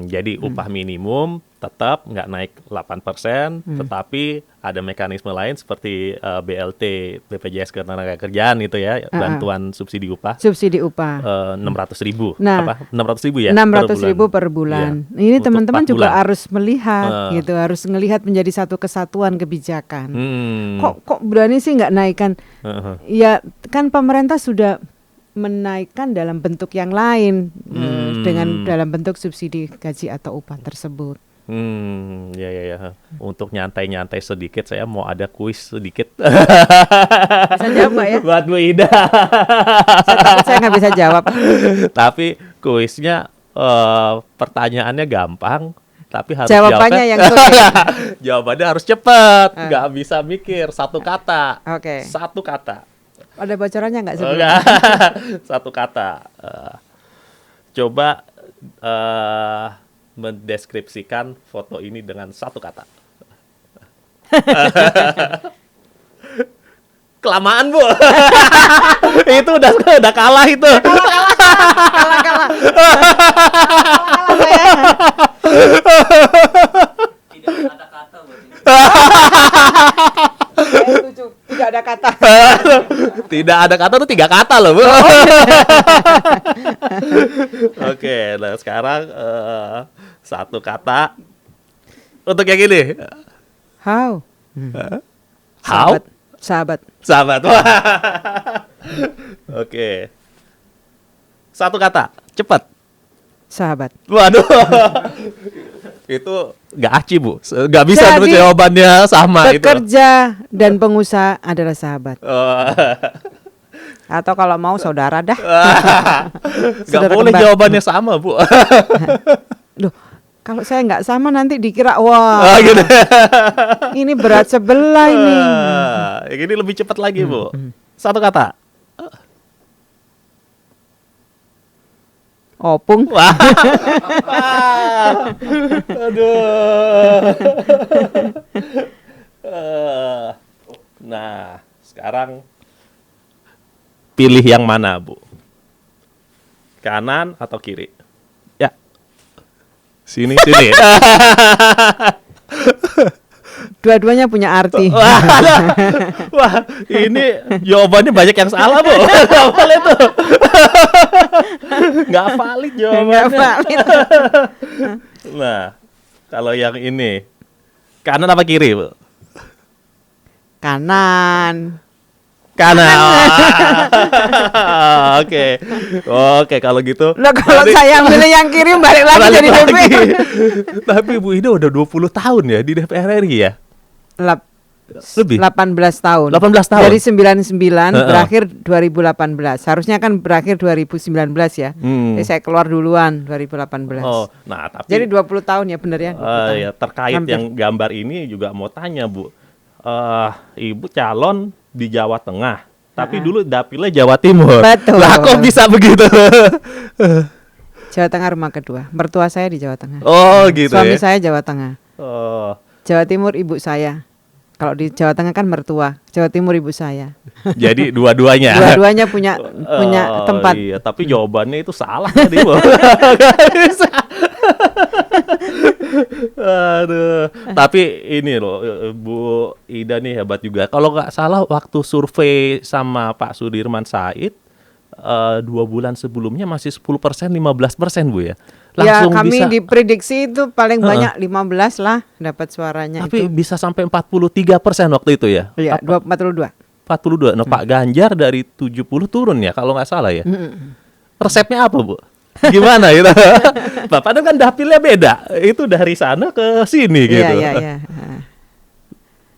Jadi upah minimum tetap nggak naik 8%, tetapi ada mekanisme lain seperti BLT, BPJS Ketenagakerjaan itu ya, bantuan subsidi upah. Subsidi upah 600.000. Nah, Apa? 600.000 ya? 600.000 per bulan. Ini untuk teman-teman 4 juga bulan. harus melihat gitu, harus melihat menjadi satu kesatuan kebijakan. Kok berani sih nggak naikkan? Ya kan pemerintah sudah menaikkan dalam bentuk yang lain, dengan dalam bentuk subsidi gaji atau upah tersebut. Ya. Untuk nyantai-nyantai sedikit, saya mau ada kuis sedikit. Bisa jawab nggak ya? Buat Bu Ida. Saya takut saya nggak bisa jawab. Tapi kuisnya pertanyaannya gampang, tapi harus Jawabannya jawabnya yang sulit. jawabannya harus cepat, nggak bisa mikir satu kata. Oke. Satu kata. Ada bocorannya nggak sebelumnya? Enggak. Satu kata. Coba mendeskripsikan foto ini dengan satu kata. Kelamaan, Bu. Itu udah kalah itu. Kalah saya. Tidak ada kata berarti. Saya setuju. Tidak ada kata. Tidak ada kata tuh 3 kata loh, Bu. Oke, nah sekarang satu kata untuk yang ini. How? How? Sahabat. Sahabat. Oke. Satu kata, cepat. Sahabat. Waduh. Itu nggak aci, Bu. Nggak bisa Jadi, jawabannya sama itu. Pekerja dan pengusaha adalah sahabat. Oh. Atau kalau mau saudara dah. Nggak Saudara boleh kembar. jawabannya sama, Bu. Loh, kalau saya nggak sama nanti dikira wah Gitu. ini berat sebelah ini. Yang ini lebih cepat lagi, Bu. Satu kata. Opung. Wah. Aduh. Nah, sekarang pilih yang mana, Bu? Kanan atau kiri? Ya. Sini. Dua-duanya punya arti. Wah, ini jawabannya banyak yang salah, Bu. Nggak valid tuh. Nggak valid jawabannya. Nggak valid. Nah, kalau yang ini, kanan apa kiri, Bu? Kanan. Kanan. Oke. Oke, kalau gitu. Loh, kalau nanti- saya milih yang kiri balik lagi balik jadi lagi. DPR. Tapi Bu Ida udah 20 tahun ya di DPR RI ya? Lebih? 18 tahun. 18 tahun? Dari 99 berakhir 2018. Harusnya kan berakhir 2019 ya. Jadi saya keluar duluan 2018. Oh, nah tapi Jadi 20 tahun ya bener ya. 20 tahun. ya terkait Hampir. yang gambar ini juga mau tanya, Bu. Ibu calon di Jawa Tengah, tapi dulu dapilnya Jawa Timur. Betul. Lah kok bisa begitu? Jawa Tengah rumah kedua. Mertua saya di Jawa Tengah. Oh, gitu Suami ya. saya Jawa Tengah. Oh, Jawa Timur ibu saya. Kalau di Jawa Tengah kan mertua, Jawa Timur ibu saya. jadi dua-duanya. Dua-duanya punya Oh, tempat. Iya, tapi jawabannya itu salah tadi, Bu. Aduh. Tapi ini loh, Bu Ida nih hebat juga. Kalau nggak salah waktu survei sama Pak Sudirman Said 2 bulan sebelumnya masih 10%, 15%, Bu ya. Ya Langsung kami bisa. diprediksi itu paling banyak 15 lah dapat suaranya Tapi itu. bisa sampai 43% waktu itu ya. Iya, Apa? 42. 42. Nah, Pak Ganjar dari 70 turun ya kalau nggak salah ya. Resepnya apa, Bu? Gimana itu? Bapak kan dapilnya beda. Itu dari sana ke sini gitu. Iya.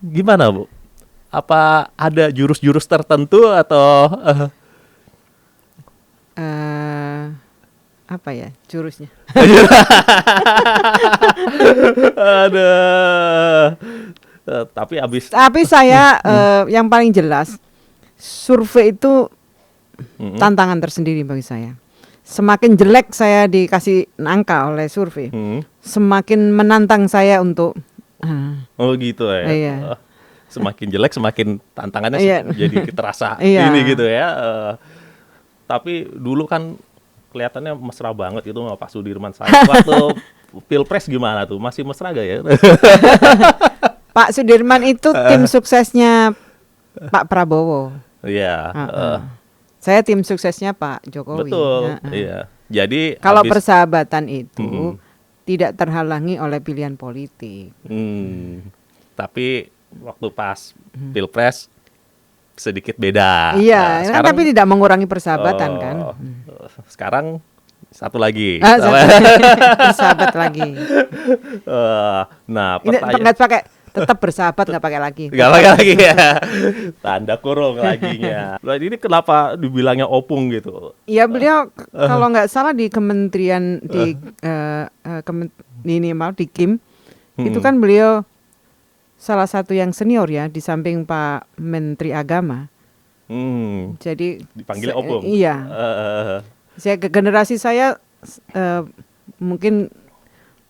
Gimana, Bu? Apa ada jurus-jurus tertentu atau apa ya jurusnya? Aduh. Tapi abis Tapi saya yang paling jelas survei itu tantangan tersendiri bagi saya. Semakin jelek saya dikasih angka oleh survei, semakin menantang saya untuk oh gitu ya. Iya. Semakin jelek semakin tantangannya Iya. jadi terasa Iya. ini gitu ya. Tapi dulu kan kelihatannya mesra banget itu sama Pak Sudirman Said. Waktu Pilpres gimana tuh? Masih mesra gak ya? Pak Sudirman itu tim suksesnya Pak Prabowo. Iya. Saya tim suksesnya Pak Jokowi. Betul. Iya. Jadi Kalau habis- persahabatan itu tidak terhalangi oleh pilihan politik. Tapi waktu pas Pilpres sedikit beda. Iya, kan, sekarang tapi tidak mengurangi persahabatan kan. Sekarang satu lagi. Bersahabat lagi. Nah, Ini pertanyaan nggak pakai tetap bersahabat nggak pakai lagi. nggak pakai lagi ya. Tanda kurung laginya. Loh, ini kenapa dibilangnya opung gitu? Ya beliau kalau nggak salah di kementerian di di Kim itu kan beliau salah satu yang senior ya di samping Pak Menteri Agama. Jadi Dipanggilnya opung. Iya. Saya ke generasi saya mungkin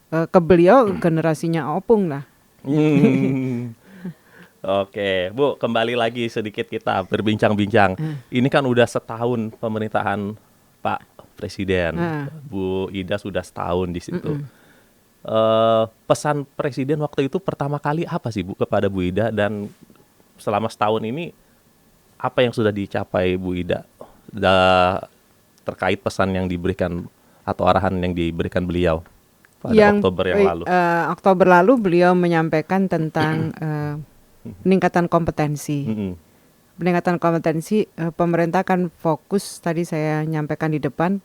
ke beliau generasinya opung lah. Oke, Bu, kembali lagi sedikit kita berbincang-bincang. Ini kan udah setahun pemerintahan Pak Presiden. Bu Ida sudah setahun di situ. Pesan Presiden waktu itu pertama kali apa sih, Bu, kepada Bu Ida, dan selama setahun ini apa yang sudah dicapai Bu Ida terkait pesan yang diberikan atau arahan yang diberikan beliau pada Oktober yang lalu? Oktober lalu beliau menyampaikan tentang peningkatan kompetensi. Peningkatan kompetensi, pemerintah akan fokus, tadi saya nyampaikan di depan,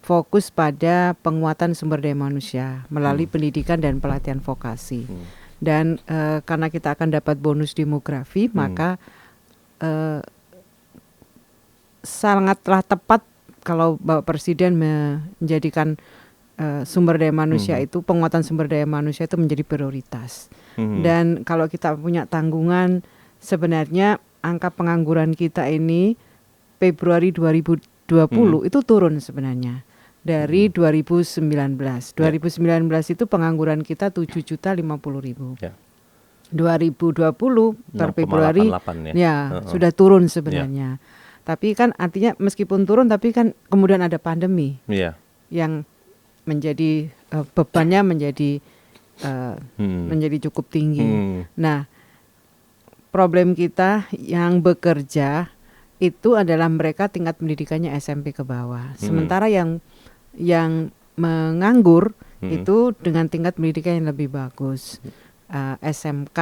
fokus pada penguatan sumber daya manusia melalui pendidikan dan pelatihan vokasi. Dan karena kita akan dapat bonus demografi, maka sangatlah tepat kalau Bapak Presiden menjadikan sumber daya manusia itu, penguatan sumber daya manusia itu menjadi prioritas. Dan kalau kita punya tanggungan, sebenarnya angka pengangguran kita ini Februari 2020 itu turun sebenarnya dari 2019. 2019 itu pengangguran kita 7.050.000. Ya. 2020 per Februari 6,88 ya sudah turun sebenarnya. Tapi kan artinya meskipun turun, tapi kan kemudian ada pandemi yang menjadi bebannya menjadi cukup tinggi. Nah, problem kita yang bekerja itu adalah mereka tingkat pendidikannya SMP ke bawah. Sementara yang menganggur itu dengan tingkat pendidikan yang lebih bagus, SMK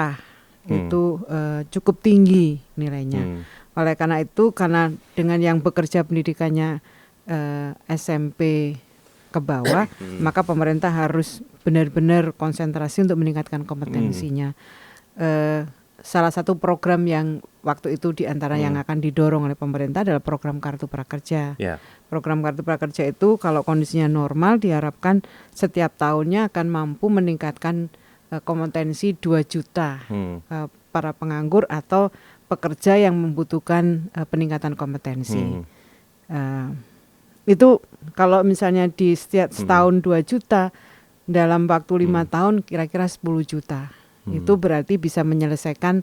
itu cukup tinggi nilainya. Oleh karena itu, karena dengan yang bekerja pendidikannya SMP ke bawah, maka pemerintah harus benar-benar konsentrasi untuk meningkatkan kompetensinya. Salah satu program yang waktu itu diantara yang akan didorong oleh pemerintah adalah program Kartu Prakerja. Program Kartu Prakerja itu kalau kondisinya normal diharapkan setiap tahunnya akan mampu meningkatkan kompetensi 2 juta para penganggur atau pekerja yang membutuhkan peningkatan kompetensi. Itu kalau misalnya di setiap setahun 2 juta, dalam waktu 5 tahun kira-kira 10 juta. Itu berarti bisa menyelesaikan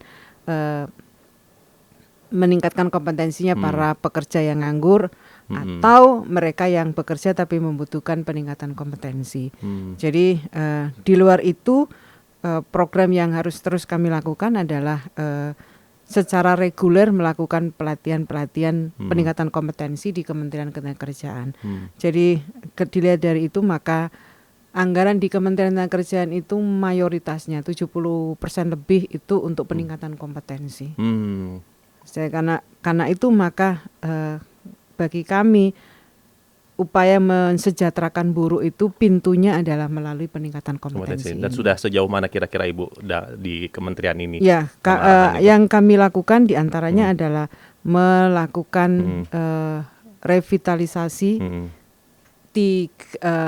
meningkatkan kompetensinya para pekerja yang nganggur atau mereka yang bekerja tapi membutuhkan peningkatan kompetensi. Jadi di luar itu program yang harus terus kami lakukan adalah secara reguler melakukan pelatihan-pelatihan peningkatan kompetensi di Kementerian Ketenagakerjaan. Jadi dilihat dari itu, maka anggaran di Kementerian Ketenagakerjaan itu mayoritasnya 70% lebih itu untuk peningkatan kompetensi. Karena itu maka bagi kami upaya mensejahterakan buruh itu pintunya adalah melalui peningkatan kompetensi. Dan sudah sejauh mana kira-kira Ibu di kementerian ini? Ya, yang kami lakukan diantaranya adalah melakukan revitalisasi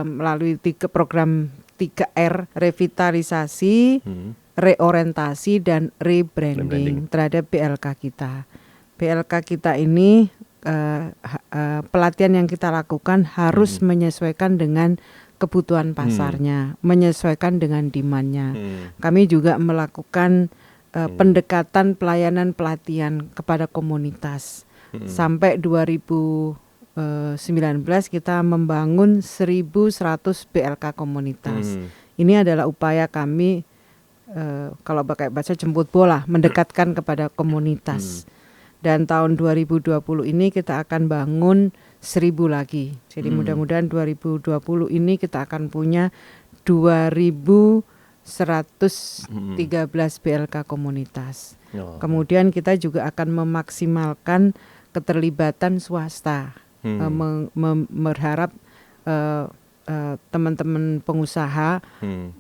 melalui program 3R, revitalisasi, reorientasi dan rebranding terhadap BLK kita. BLK kita ini pelatihan yang kita lakukan harus menyesuaikan dengan kebutuhan pasarnya, menyesuaikan dengan demand-nya. Kami juga melakukan pendekatan pelayanan pelatihan kepada komunitas. Sampai 2019 kita membangun 1.100 BLK komunitas. Ini adalah upaya kami, kalau pakai bahasa jemput bola, mendekatkan kepada komunitas. Dan tahun 2020 ini kita akan bangun 1.000 lagi. Jadi mudah-mudahan 2020 ini kita akan punya 2.113 BLK komunitas. Kemudian kita juga akan memaksimalkan keterlibatan swasta. Berharap teman-teman pengusaha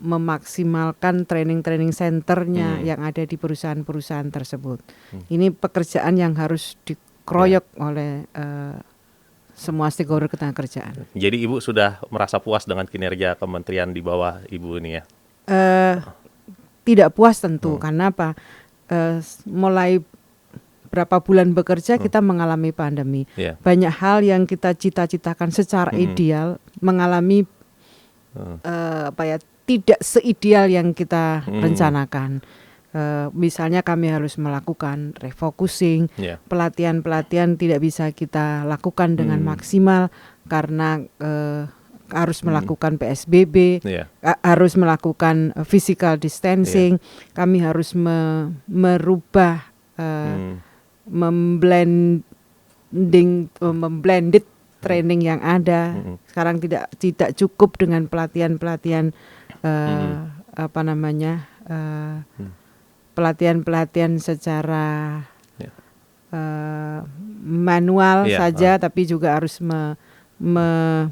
memaksimalkan training centernya yang ada di perusahaan-perusahaan tersebut. Ini pekerjaan yang harus dikeroyok oleh semua stakeholder ketenagakerjaan. Jadi Ibu sudah merasa puas dengan kinerja kementerian di bawah Ibu ini ya? Tidak puas tentu, karena apa? Mulai berapa bulan bekerja kita mengalami pandemi. Banyak hal yang kita cita-citakan secara ideal mengalami tidak seideal yang kita rencanakan. Misalnya kami harus melakukan refocusing, pelatihan-pelatihan tidak bisa kita lakukan dengan maksimal karena harus melakukan PSBB, harus melakukan physical distancing, kami harus merubah memblended training yang ada. Sekarang tidak cukup dengan pelatihan-pelatihan pelatihan-pelatihan secara manual saja, tapi juga harus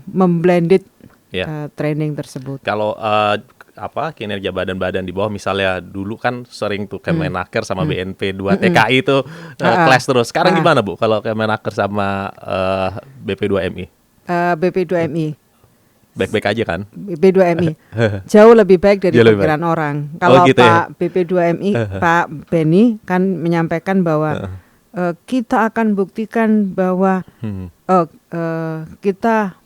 memblended training tersebut. Kalau kinerja badan-badan di bawah, misalnya dulu kan sering tuh Kemenaker sama BNP 2 TKI itu clash terus. Sekarang gimana Bu kalau Kemenaker sama BP2MI? BP2MI baik-baik aja kan? BP2MI jauh lebih baik dari perkiraan orang. Kalau gitu Pak BP2MI, Pak Beni kan menyampaikan bahwa kita akan buktikan bahwa kita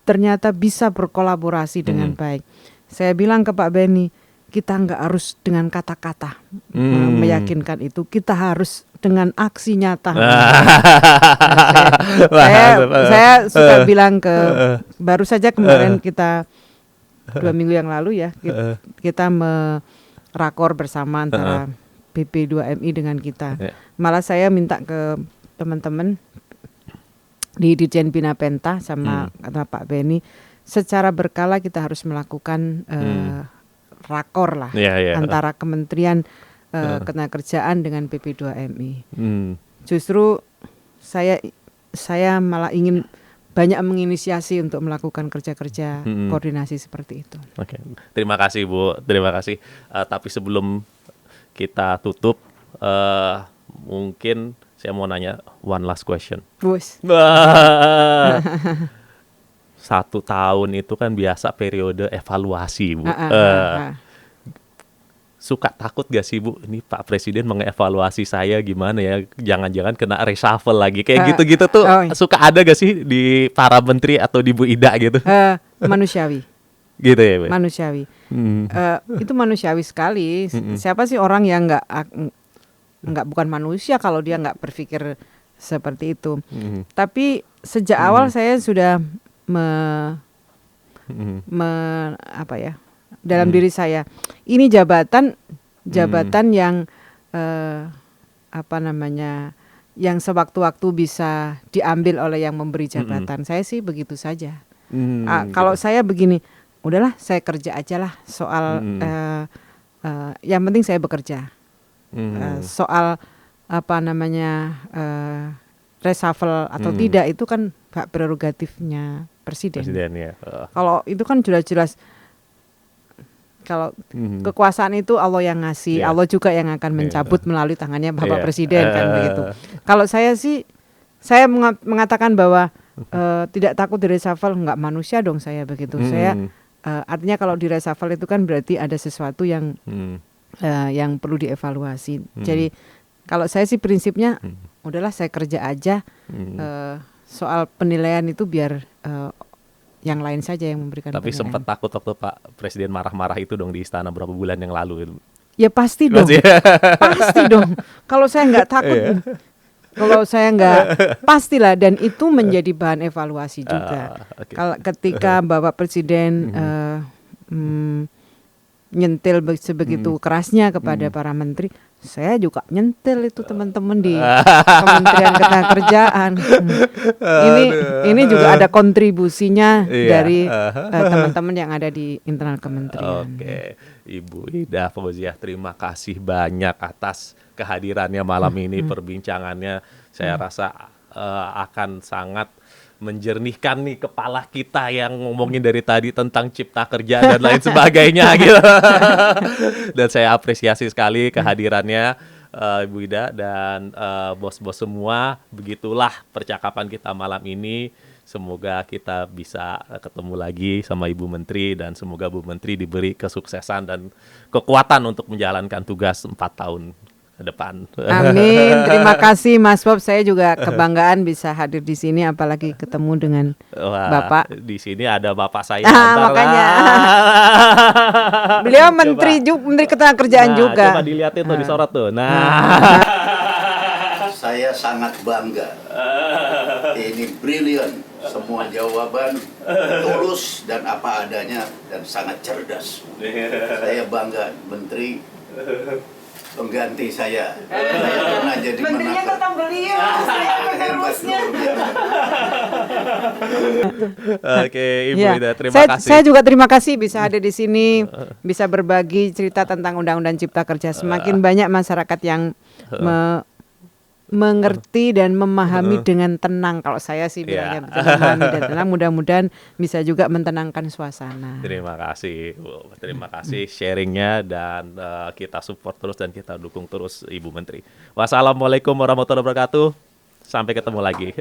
ternyata bisa berkolaborasi dengan baik. Saya bilang ke Pak Beni, kita nggak harus dengan kata-kata meyakinkan itu, kita harus dengan aksi nyata. Saya sudah bilang baru saja kemarin kita 2 minggu yang lalu ya, kita merakor bersama antara BP2MI dengan kita. Malah saya minta ke teman-teman di Dirjen Bina Penta sama Pak Beni, secara berkala kita harus melakukan rakor lah antara Kementerian Ketenagakerjaan dengan BP2MI. Justru saya malah ingin banyak menginisiasi untuk melakukan kerja-kerja koordinasi seperti itu. Oke, terima kasih Bu, terima kasih. Tapi sebelum kita tutup, mungkin saya mau nanya one last question. Bus. 1 tahun itu kan biasa periode evaluasi Bu. Suka takut gak sih Bu, ini Pak Presiden mengevaluasi saya gimana ya, jangan-jangan kena reshuffle lagi kayak gitu-gitu tuh. Suka ada gak sih di para menteri atau di Bu Ida gitu? Manusiawi. Gitu ya Bu? Manusiawi. Itu manusiawi sekali. Siapa sih orang yang nggak bukan manusia kalau dia nggak berpikir seperti itu. Tapi sejak awal saya sudah dalam diri saya, ini jabatan yang yang sewaktu-waktu bisa diambil oleh yang memberi jabatan. Saya sih begitu saja. Kalau saya begini, udahlah saya kerja aja lah, soal yang penting saya bekerja. Soal reshuffle atau tidak itu kan hak prerogatifnya presiden ya. Kalau itu kan jelas-jelas, kalau kekuasaan itu Allah yang ngasih, Allah juga yang akan mencabut melalui tangannya Bapak Presiden kan begitu. Kalau saya sih, saya mengatakan bahwa tidak takut di reshuffle, nggak manusia dong saya begitu. Saya artinya kalau di reshuffle itu kan berarti ada sesuatu yang perlu dievaluasi. Jadi kalau saya sih prinsipnya udahlah saya kerja aja. Soal penilaian itu biar yang lain saja yang memberikan Tapi penilaian. sempat takut waktu Pak Presiden marah-marah itu dong di istana berapa bulan yang lalu. Ya pasti dong, pasti dong. Kalau saya nggak takut, kalau saya nggak, pastilah, dan itu menjadi bahan evaluasi juga. Kalau ketika Bapak Presiden nyentil sebegitu kerasnya kepada para menteri, saya juga nyentil itu teman-teman di Kementerian Ketenagakerjaan. Ini juga ada kontribusinya dari teman-teman yang ada di internal kementerian. Oke, Ibu Ida Fauziah, terima kasih banyak atas kehadirannya malam ini, perbincangannya. Saya rasa akan sangat menjernihkan nih kepala kita yang ngomongin dari tadi tentang cipta kerja dan lain sebagainya gitu. Dan saya apresiasi sekali kehadirannya Ibu Ida dan bos-bos semua. Begitulah percakapan kita malam ini. Semoga kita bisa ketemu lagi sama Ibu Menteri dan semoga Bu Menteri diberi kesuksesan dan kekuatan untuk menjalankan tugas 4 tahun ke depan. Amin. Terima kasih Mas Bob. Saya juga kebanggaan bisa hadir di sini, apalagi ketemu dengan Bapak. Di sini ada Bapak saya. Makanya. Beliau Menteri Ketenagakerjaan juga. Coba dilihat itu disorot tuh. Nah. Saya sangat bangga. Ini brilian. Semua jawaban tulus dan apa adanya dan sangat cerdas. Saya bangga Menteri pengganti saya. Saya pernah jadi Menterinya kata beliau, saya penerusnya. Oke, Ibu Ida, terima kasih. Saya juga terima kasih bisa hadir di sini, bisa berbagi cerita tentang Undang-Undang Cipta Kerja. Semakin banyak masyarakat yang mengerti dan memahami dengan tenang. Kalau saya sih bilangnya memahami dan tenang, mudah-mudahan bisa juga mentenangkan suasana. Terima kasih, terima kasih sharingnya dan kita support terus dan kita dukung terus Ibu Menteri. Wassalamualaikum warahmatullahi wabarakatuh. Sampai ketemu lagi.